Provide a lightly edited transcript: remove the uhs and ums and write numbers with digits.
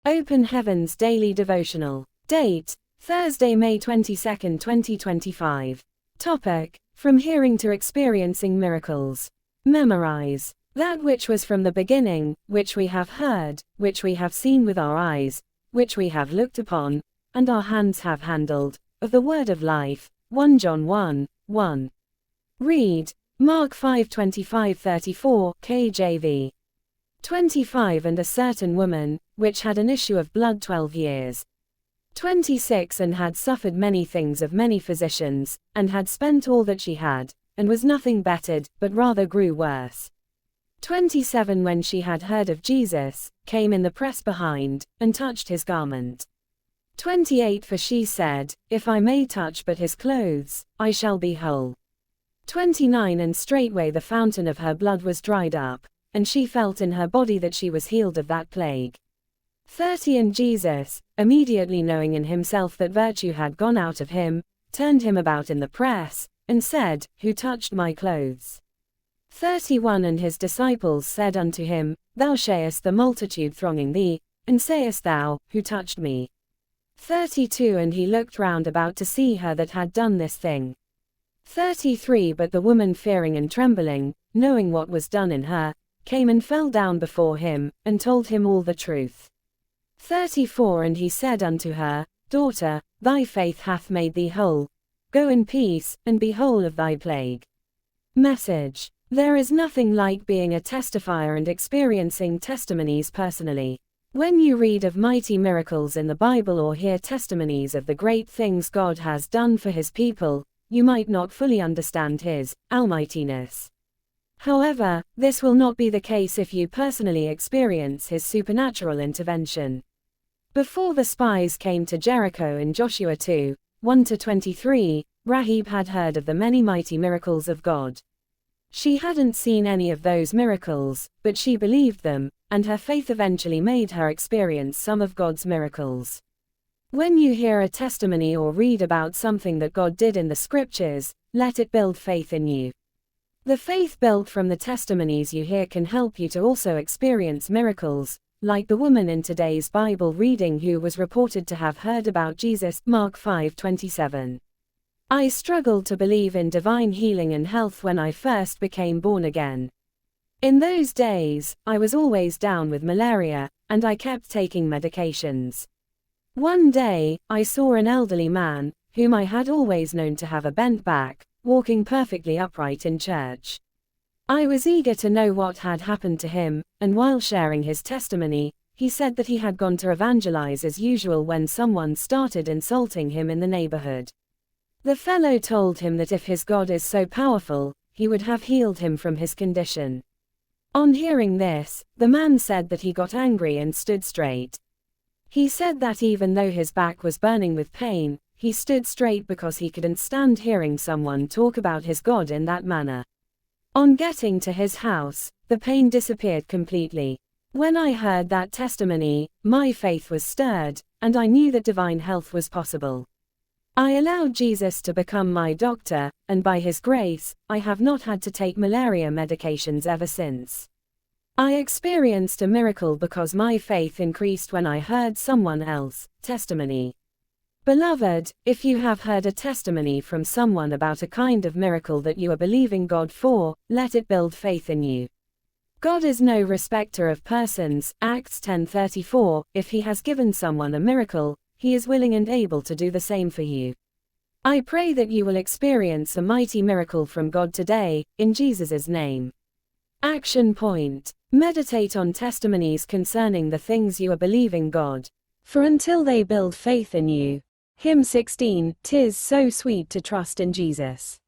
Open Heavens Daily Devotional. Date: Thursday, May 22, 2025. Topic: From hearing to experiencing miracles. Memorize. That which was from the beginning, which we have heard, which we have seen with our eyes, which we have looked upon, and our hands have handled, of the word of life. 1 John 1:1. Read Mark 5:25-34, KJV. 25 And a certain woman, which had an issue of blood 12 years. 26 And had suffered many things of many physicians, and had spent all that she had, and was nothing bettered, but rather grew worse. 27 When she had heard of Jesus, came in the press behind, and touched his garment. 28 For she said, If I may touch but his clothes, I shall be whole. 29 And straightway the fountain of her blood was dried up, and she felt in her body that she was healed of that plague. 30 And Jesus, immediately knowing in himself that virtue had gone out of him, turned him about in the press, and said, Who touched my clothes? 31 And his disciples said unto him, Thou sayest the multitude thronging thee, and sayest thou, Who touched me? 32 And he looked round about to see her that had done this thing. 33 But the woman fearing and trembling, knowing what was done in her, came and fell down before him, and told him all the truth. 34 And he said unto her, Daughter, thy faith hath made thee whole. Go in peace, and be whole of thy plague. Message. There is nothing like being a testifier and experiencing testimonies personally. When you read of mighty miracles in the Bible or hear testimonies of the great things God has done for his people, you might not fully understand his almightiness. However, this will not be the case if you personally experience his supernatural intervention. Before the spies came to Jericho in Joshua 2:1-23, Rahab had heard of the many mighty miracles of God. She hadn't seen any of those miracles, but she believed them, and her faith eventually made her experience some of God's miracles. When you hear a testimony or read about something that God did in the scriptures, let it build faith in you. The faith built from the testimonies you hear can help you to also experience miracles, like the woman in today's Bible reading who was reported to have heard about Jesus. Mark 5:27. I struggled to believe in divine healing and health when I first became born again. In those days, I was always down with malaria, and I kept taking medications. One day, I saw an elderly man, whom I had always known to have a bent back, walking perfectly upright in church. I was eager to know what had happened to him, and while sharing his testimony, he said that he had gone to evangelize as usual when someone started insulting him in the neighborhood. The fellow told him that if his God is so powerful, he would have healed him from his condition. On hearing this, the man said that he got angry and stood straight. He said that even though his back was burning with pain, he stood straight because he couldn't stand hearing someone talk about his God in that manner. On getting to his house, the pain disappeared completely. When I heard that testimony, my faith was stirred, and I knew that divine health was possible. I allowed Jesus to become my doctor, and by his grace, I have not had to take malaria medications ever since. I experienced a miracle because my faith increased when I heard someone else's testimony. Beloved, if you have heard a testimony from someone about a kind of miracle that you are believing God for, let it build faith in you. God is no respecter of persons, Acts 10:34. If he has given someone a miracle, he is willing and able to do the same for you. I pray that you will experience a mighty miracle from God today, in Jesus' name. Action point. Meditate on testimonies concerning the things you are believing God for until they build faith in you. Hymn 16, 'Tis so sweet to trust in Jesus.